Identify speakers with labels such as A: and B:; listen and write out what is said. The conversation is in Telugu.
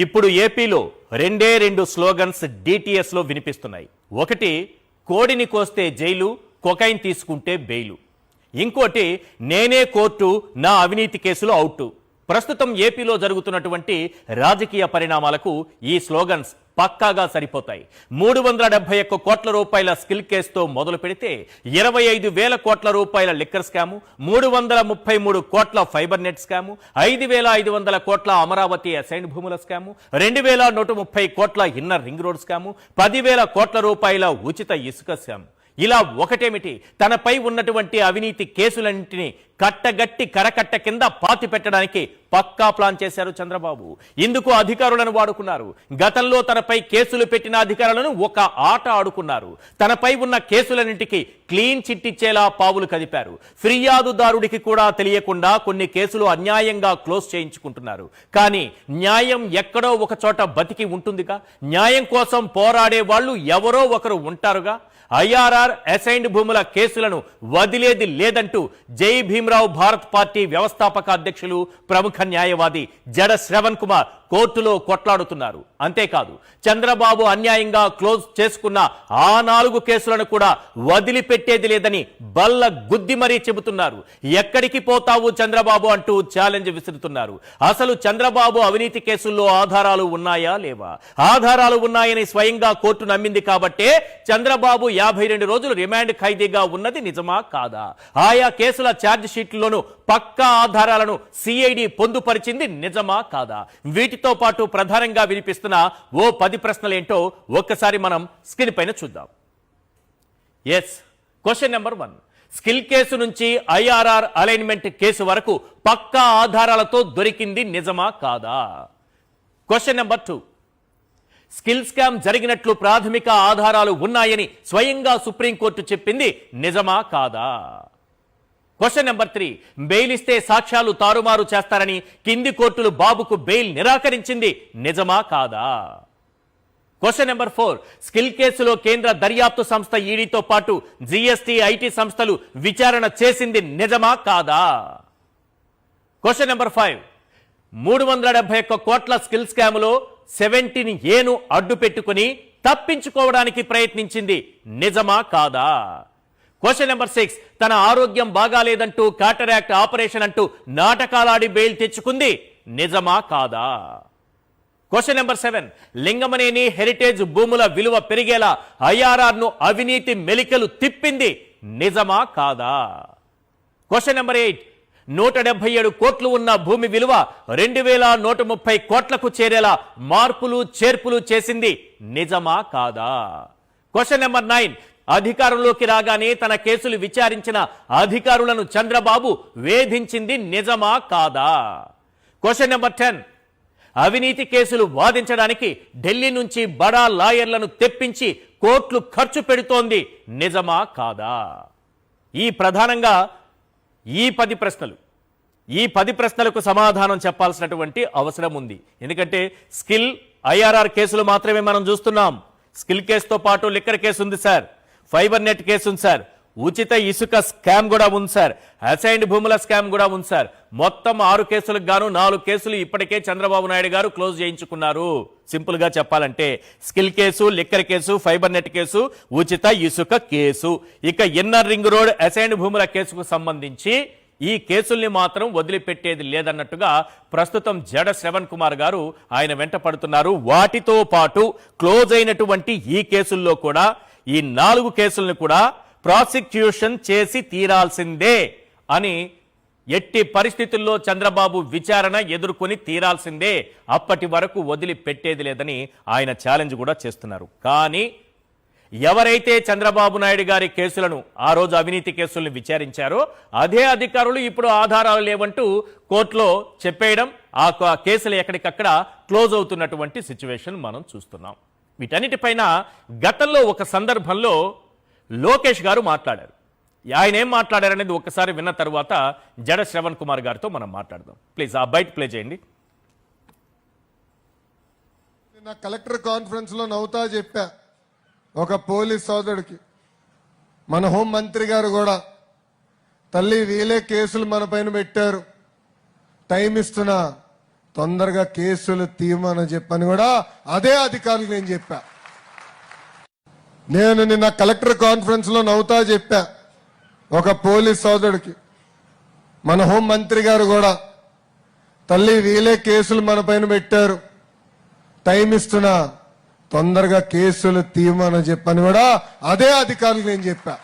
A: ఇప్పుడు ఏపీలో రెండే రెండు స్లోగన్స్ డిటిఎస్లో వినిపిస్తున్నాయి. ఒకటి కోడిని కోస్తే జైలు, కొకైన్ తీసుకుంటే బెయిలు. ఇంకోటి నేనే కోర్టు, నా అవినీతి కేసులో అవుట్. ప్రస్తుతం ఏపీలో జరుగుతున్నటువంటి రాజకీయ పరిణామాలకు ఈ స్లోగన్స్ పక్కాగా సరిపోతాయి. 371 కోట్ల రూపాయల స్కిల్ కేసుతో మొదలు పెడితే 25,000 కోట్ల రూపాయల లిక్కర్ స్కాము, 333 కోట్ల ఫైబర్ నెట్ స్కాము, 5,500 కోట్ల అమరావతి అసైన్డ్ భూముల స్కాము, 2,130 కోట్ల ఇన్నర్ రింగ్ రోడ్ స్కాము, 10,000 కోట్ల రూపాయల ఉచిత ఇసుక స్కాము. ఇలా ఒకటేమిటి, తనపై ఉన్నటువంటి అవినీతి కేసులన్నింటినీ కట్టగట్టి కరకట్ట కింద పాతి పెట్టడానికి పక్కా ప్లాన్ చేశారు చంద్రబాబు. ఇందుకు అధికారులను వాడుకున్నారు. గతంలో తనపై కేసులు పెట్టిన అధికారులను ఒక ఆట ఆడుకున్నారు. తనపై ఉన్న కేసులన్నింటికి క్లీన్ చిట్ ఇచ్చేలా పావులు కదిపారు. ఫిర్యాదుదారుడికి కూడా తెలియకుండా కొన్ని కేసులు అన్యాయంగా క్లోజ్ చేయించుకుంటున్నారు. కానీ న్యాయం ఎక్కడో ఒక చోట బతికి ఉంటుందిగా. న్యాయం కోసం పోరాడే వాళ్ళు ఎవరో ఒకరు ఉంటారుగా. ఐఆర్ఆర్ అసైన్డ్ భూముల కేసులను వదిలేది లేదంటూ జై భీమరావు భారత్ పార్టీ వ్యవస్థాపక అధ్యక్షులు, ప్రముఖ న్యాయవాది జడ శ్రవణ్ కుమార్ కోర్టులో కొట్లాడుతున్నారు. అంతేకాదు, చంద్రబాబు అన్యాయంగా క్లోజ్ చేసుకున్న ఆ 4 కేసులను కూడా వదిలిపెట్టేది లేదని బల్ల గుద్ది మరీ చెబుతున్నారు. ఎక్కడికి పోతావు చంద్రబాబు అంటూ ఛాలెంజ్ విసురుతున్నారు. అసలు చంద్రబాబు అవినీతి కేసుల్లో ఆధారాలు ఉన్నాయా లేవా? ఆధారాలు ఉన్నాయని స్వయంగా కోర్టు నమ్మింది కాబట్టే చంద్రబాబు 52 రోజులు రిమాండ్ ఖైదీగా ఉన్నది నిజమా కాదా? ఆయా కేసుల ఛార్జ్ షీట్లలోనూ పక్కా ఆధారాలను సిఐడి పొందుపరిచింది నిజమా కాదా? వీటితో పాటు ప్రధానంగా వినిపిస్తున్న ఓ 10 ప్రశ్నలేంటో ఒక్కసారి మనం స్క్రీన్ పైన చూద్దాం. Yes, question number 1, skill case నుంచి ఐఆర్ఆర్ అలైన్మెంట్ కేసు వరకు పక్కా ఆధారాలతో దొరికింది నిజమా కాదా? క్వశ్చన్ నెంబర్ 2, స్కిల్ స్కామ్ జరిగినట్లు ప్రాథమిక ఆధారాలు ఉన్నాయని స్వయంగా సుప్రీంకోర్టు చెప్పింది నిజమా కాదా? క్వశ్చన్ నెంబర్ 3, బెయిల్ ఇస్తే సాక్ష్యాలు తారుమారు చేస్తారని కింది కోర్టులు బాబుకు బెయిల్ నిరాకరించింది నిజమా కాదా? క్వశ్చన్ నెంబర్ 4, స్కిల్ కేసులో కేంద్ర దర్యాప్తు సంస్థ ఈడీతో పాటు జీఎస్టీ, ఐటీ సంస్థలు విచారణ చేసింది నిజమా కాదా? క్వశ్చన్ నెంబర్ 5, 371 కోట్ల స్కిల్ స్కాములో 17A అడ్డు పెట్టుకుని తప్పించుకోవడానికి ప్రయత్నించింది నిజమా కాదా? క్వశ్చన్ నెంబర్ 6, తన ఆరోగ్యం బాగాలేదంటూ కాటరాక్ట్ ఆపరేషన్ అంటూ నాటకాలాడి బెయిల్ తెచ్చుకుంది నిజమా కాదా? క్వశ్చన్ నెంబర్ 7, లింగమనేని హెరిటేజ్ భూముల విలువ పెరిగేలా ఐఆర్ఆర్ ను అవినీతి మెలికలు తిప్పింది నిజమా కాదా? క్వశ్చన్ నెంబర్ 8, 177 కోట్లు ఉన్న భూమి విలువ 2,130 కోట్లకు చేరేలా మార్పులు చేర్పులు చేసింది నిజమా కాదా? క్వశ్చన్ నెంబర్ 9, అధికారంలోకి రాగానే తన కేసులు విచారించిన అధికారులను చంద్రబాబు వేధించింది నిజమా కాదా? క్వశ్చన్ నెంబర్ 10, అవినీతి కేసులు వాదించడానికి ఢిల్లీ నుంచి బడా లాయర్లను తెప్పించి కోర్టులు ఖర్చు పెడుతోంది నిజమా కాదా? ఈ ప్రధానంగా ఈ 10 ప్రశ్నలు, ఈ 10 ప్రశ్నలకు సమాధానం చెప్పాల్సినటువంటి అవసరం ఉంది. ఎందుకంటే స్కిల్ ఐఆర్ఆర్ కేసులు మాత్రమే మనం చూస్తున్నాం. స్కిల్ కేసుతో పాటు లిక్కర్ కేసు ఉంది సార్, ఫైబర్ నెట్ కేసు ఉంది సార్, ఉచిత ఇసుక స్కామ్ కూడా ఉంది సార్, అసైన్డ్ భూముల స్కామ్ కూడా ఉంది సార్. మొత్తం 6 కేసులకు గాను 4 కేసులు ఇప్పటికే చంద్రబాబు నాయుడు గారు క్లోజ్ చేయించుకున్నారు. సింపుల్ గా చెప్పాలంటే skill case, liquor case, fibre net case, ఉచిత ఇసుక కేసు. ఇక ఇన్నర్ రింగ్ రోడ్ అసైన్డ్ భూముల కేసుకు సంబంధించి ఈ కేసుల్ని మాత్రం వదిలిపెట్టేది లేదన్నట్టుగా ప్రస్తుతం జడ శ్రవణ్ కుమార్ గారు ఆయన వెంట పడుతున్నారు. వాటితో పాటు క్లోజ్ అయినటువంటి ఈ కేసుల్లో కూడా ఈ 4 కేసులను కూడా ప్రాసిక్యూషన్ చేసి తీరాల్సిందే అని, ఎట్టి పరిస్థితుల్లో చంద్రబాబు విచారణ ఎదుర్కొని తీరాల్సిందే, అప్పటి వరకు వదిలిపెట్టేది లేదని ఆయన ఛాలెంజ్ కూడా చేస్తున్నారు. కానీ ఎవరైతే చంద్రబాబు నాయుడు గారి కేసులను, ఆ రోజు అవినీతి కేసులను విచారించారో అదే అధికారులు ఇప్పుడు ఆధారాలు లేవంటూ కోర్టులో చెప్పేయడం, ఆ కేసులు ఎక్కడికక్కడ క్లోజ్ అవుతున్నటువంటి సిచ్యువేషన్ మనం చూస్తున్నాం. వీటన్నిటిపైన గతంలో ఒక సందర్భంలో లోకేష్ గారు మాట్లాడారు. ఆయన ఏం మాట్లాడారనేది ఒక్కసారి విన్న తర్వాత జడ శ్రవణ్ కుమార్ గారితో మనం మాట్లాడదాం. ప్లీజ్ ఆ బైట్ ప్లే చేయండి.
B: నా కలెక్టర్ కాన్ఫరెన్స్ లో నవ్వుతా చెప్పా ఒక పోలీస్ సోదరుడికి, మన హోం మంత్రి గారు కూడా, తల్లి వీలే కేసులు మన పైన పెట్టారు, టైం ఇస్తున్నా, తొందరగా కేసులు తీయమని చెప్పని కూడా అదే అధికారులకు నేను చెప్పా. నేను నిన్న కలెక్టర్ కాన్ఫరెన్స్ లో నవ్వుతా చెప్పా ఒక పోలీస్ సోదరుడికి, మన హోం మంత్రి గారు కూడా తల్లి వీలే కేసులు మన పైన పెట్టారు, టైం ఇస్తున్నా తొందరగా కేసులు తీయమని చెప్పని కూడా అదే అధికారులకు నేను చెప్పా.